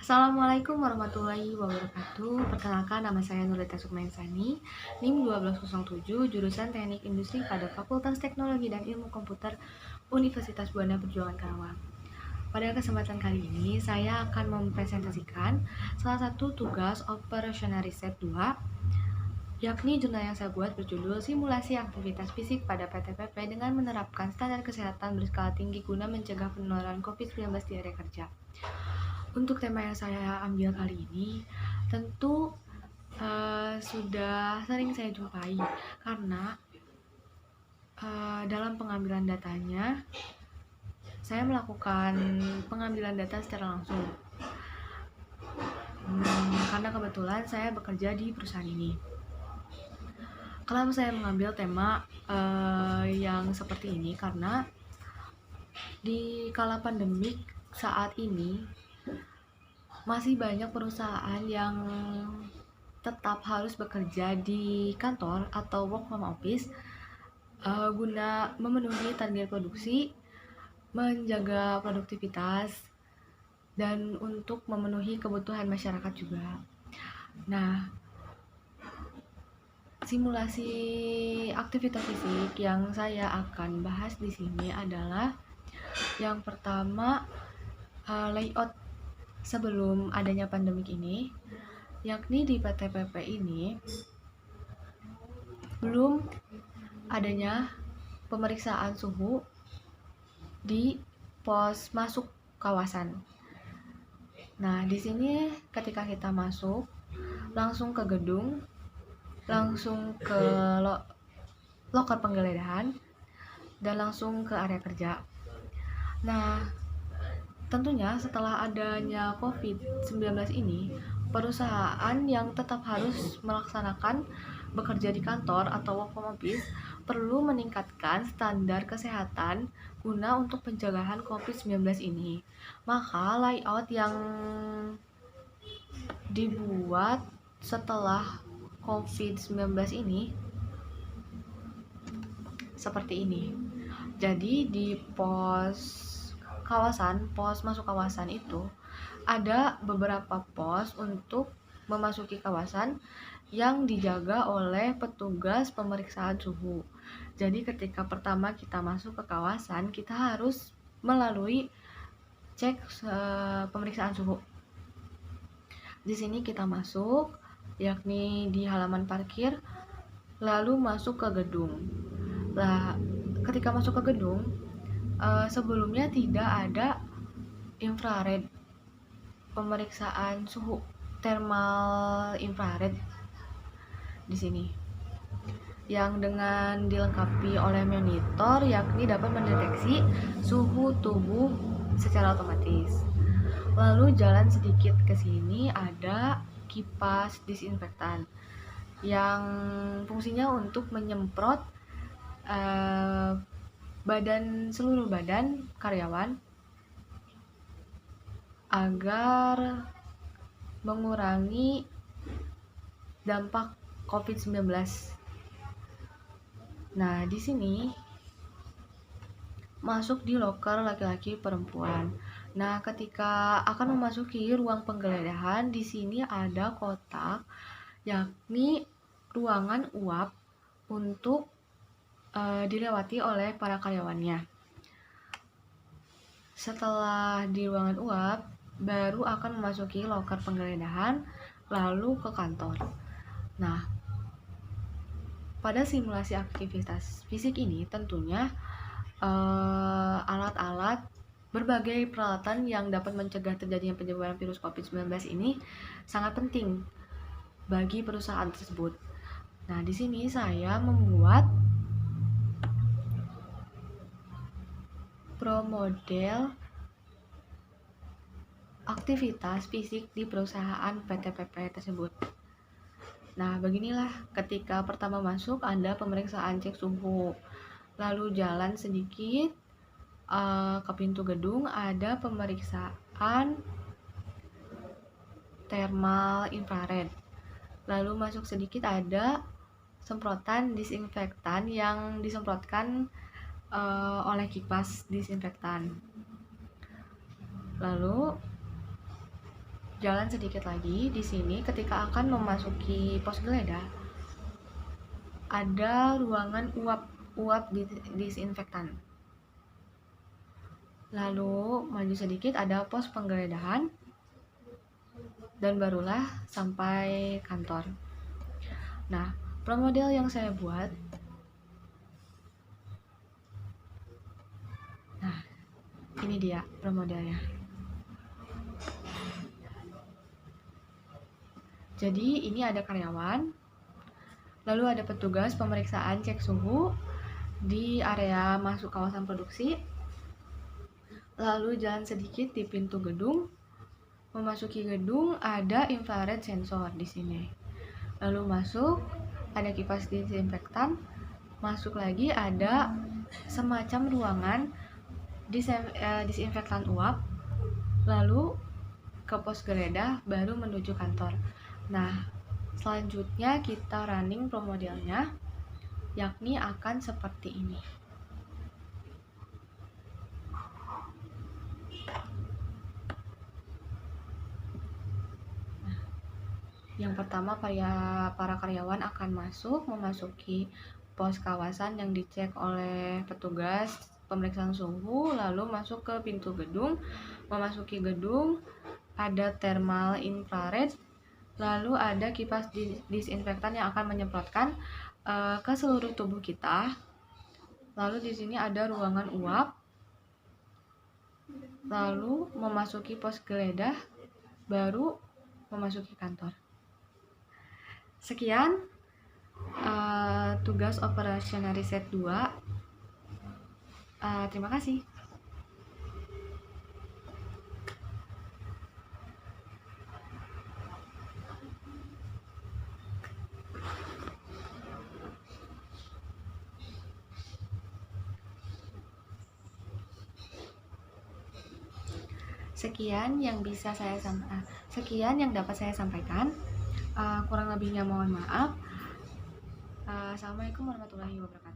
Assalamualaikum warahmatullahi wabarakatuh. Perkenalkan, nama saya Nurita Sukmansani, NIM 1207, jurusan Teknik Industri pada Fakultas Teknologi dan Ilmu Komputer Universitas Buana Perjuangan Karawang. Pada kesempatan kali ini, saya akan mempresentasikan salah satu tugas operasional riset 2, yakni jurnal yang saya buat berjudul Simulasi Aktivitas Fisik pada PTPP dengan menerapkan standar kesehatan berskala tinggi guna mencegah penularan COVID-19 di area kerja. Untuk tema yang saya ambil kali ini tentu sudah sering saya jumpai karena dalam pengambilan datanya saya melakukan pengambilan data secara langsung karena kebetulan saya bekerja di perusahaan ini. Kenapa saya mengambil tema yang seperti ini? Karena di kala pandemik saat ini masih banyak perusahaan yang tetap harus bekerja di kantor atau work from office guna memenuhi target produksi, menjaga produktivitas, dan untuk memenuhi kebutuhan masyarakat juga. Nah, simulasi aktivitas fisik yang saya akan bahas di sini adalah yang pertama, layout sebelum adanya pandemik ini, yakni di PTPP ini belum adanya pemeriksaan suhu di pos masuk kawasan. Nah, di sini ketika kita masuk langsung ke gedung, langsung ke loker penggeledahan, dan langsung ke area kerja. Nah, tentunya setelah adanya COVID-19 ini, perusahaan yang tetap harus melaksanakan bekerja di kantor atau work from office perlu meningkatkan standar kesehatan guna untuk pencegahan COVID-19 ini. Maka layout yang dibuat setelah COVID-19 ini seperti ini. Jadi di pos masuk kawasan itu ada beberapa pos untuk memasuki kawasan yang dijaga oleh petugas pemeriksaan suhu. Jadi ketika pertama kita masuk ke kawasan, kita harus melalui cek pemeriksaan suhu. Di sini kita masuk, yakni di halaman parkir, lalu masuk ke gedung. Nah, ketika masuk ke gedung, sebelumnya tidak ada infrared, pemeriksaan suhu thermal infrared di sini, yang dengan dilengkapi oleh monitor, yakni dapat mendeteksi suhu tubuh secara otomatis. Lalu jalan sedikit ke sini ada kipas disinfektan yang fungsinya untuk menyemprot seluruh badan karyawan agar mengurangi dampak COVID-19. Nah, di sini masuk di loker laki-laki perempuan. Nah, ketika akan memasuki ruang penggeledahan, di sini ada kotak yakni ruangan uap untuk dilewati oleh para karyawannya. Setelah di ruangan uap, baru akan memasuki loker penggeledahan, lalu ke kantor. Nah, pada simulasi aktivitas fisik ini tentunya alat-alat, berbagai peralatan yang dapat mencegah terjadinya penyebaran virus COVID-19 ini sangat penting bagi perusahaan tersebut. Nah, di sini saya membuat model aktivitas fisik di perusahaan PTPP tersebut. Nah, beginilah ketika pertama masuk ada pemeriksaan cek suhu, lalu jalan sedikit ke pintu gedung ada pemeriksaan thermal infrared, lalu masuk sedikit ada semprotan disinfektan yang disemprotkan oleh kipas disinfektan. Lalu jalan sedikit lagi. Di sini ketika akan memasuki pos geledah, ada ruangan uap disinfektan. Lalu maju sedikit ada pos penggeledahan, dan barulah sampai kantor. Nah, promodel yang saya buat, nah ini dia promodelnya. Jadi ini ada karyawan, lalu ada petugas pemeriksaan cek suhu di area masuk kawasan produksi, lalu jalan sedikit di pintu gedung. Memasuki gedung ada infrared sensor di sini. Lalu masuk ada kipas disinfektan. Masuk lagi ada semacam ruangan disinfektan uap. Lalu ke pos geledah baru menuju kantor. Nah, selanjutnya kita running promodelnya, yakni akan seperti ini. Yang pertama, para karyawan akan memasuki pos kawasan yang dicek oleh petugas pemeriksaan suhu, lalu masuk ke pintu gedung. Memasuki gedung, ada thermal infrared, lalu ada kipas disinfektan yang akan menyemprotkan ke seluruh tubuh kita. Lalu di sini ada ruangan uap. Lalu memasuki pos geledah, baru memasuki kantor. Sekian tugas operasional riset 2. Terima kasih. Sekian yang dapat saya sampaikan. Kurang lebihnya mohon maaf. Assalamualaikum warahmatullahi wabarakatuh.